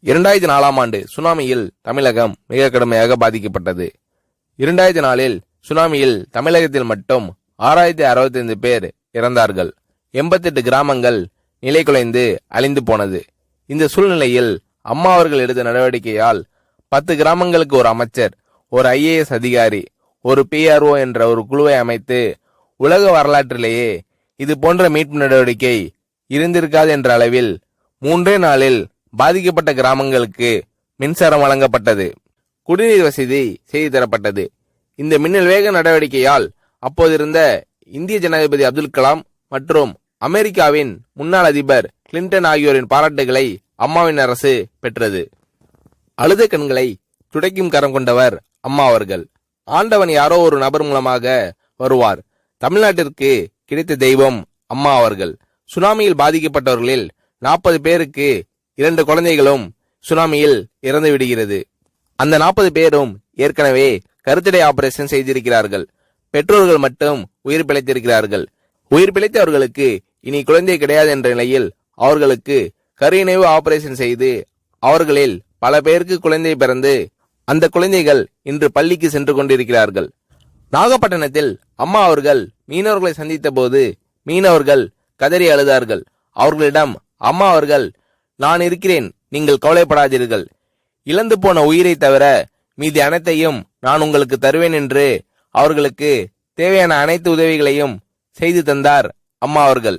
2004ஆம் ஆண்டு சுனாமியில் தமிழகம் மிக கடுமையாக பாதிக்கப்பட்டது. 2004இல் சுனாமியில் தமிழகத்தில் மட்டும் 6065 பேர் இறந்தார்கள். 88 கிராமங்கள் நிலைகுலைந்து அழிந்து போனது. இந்த சூழ்நிலையில் அம்மா அவர்கள் எடுத்த நடவடிக்கையால் 10 கிராமங்களுக்கு ஒரு அமைச்சர், ஒரு IAS அதிகாரி, ஒரு PRO என்ற ஒரு குழுவை அமைத்து உலக வரலாற்றிலேயே இது போன்ற மீட்பு நடவடிக்கை இருந்திருக்காது என்ற அளவில் 3 நாளில் பாதிக்கப்பட்ட கிராமங்களுக்கு மின்சாரம் வழங்கப்பட்டது. குடிநீர் வசதி செய்து தரப்பட்டது. இந்த மின்னல் வேக நடவடிக்கையால் அப்போதிருந்த இந்திய ஜனாதிபதி அப்துல் கலாம் மற்றும் அமெரிக்காவின் முன்னாள் அதிபர் கிளின்டன் ஆகியோரின் பாராட்டுகளை அம்மாவின் அரசு பெற்றது. அழுத கண்களை துடைக்கும் கரம் கொண்டவர் அம்மா அவர்கள். ஆண்டவன் யாரோ ஒரு நபர் மூலமாக வருவார். தமிழ்நாட்டிற்கு கிடைத்த தெய்வம் அம்மா அவர்கள். சுனாமியில் பாதிக்கப்பட்டவர்களில் 40 பேருக்கு 2 குழந்தைகளும் சுனாமியில் இறந்து விடுகிறது. அந்த 40 பேரும் ஏற்கனவே கருத்தடை ஆபரேஷன் செய்திருக்கிறார்கள். பெற்றோர்கள் மட்டும் உயிர் பிழைத்திருக்கிறார்கள். உயிர் பிழைத்தவர்களுக்கு இனி குழந்தை கிடையாது என்ற நிலையில் அவர்களுக்கு கருணைவு ஆபரேஷன் செய்து அவர்களில் பல பேருக்கு குழந்தை பிறந்து அந்த குழந்தைகள் இன்று பள்ளிக்கு சென்று கொண்டிருக்கிறார்கள். நாகப்பட்டினத்தில் அம்மா அவர்கள் மீனவர்களை சந்தித்த போது மீனவர்கள் கதறி அழுதார்கள். அவர்களிடம் அம்மா அவர்கள், நான் இருக்கிறேன், நீங்கள் கவலைப்படாதீர்கள், இழந்து போன உயிரை தவிர மீதி அனைத்தையும் நான் உங்களுக்கு தருவேன் என்று அவர்களுக்கு தேவையான அனைத்து உதவிகளையும் செய்து தந்தார் அம்மா அவர்கள்.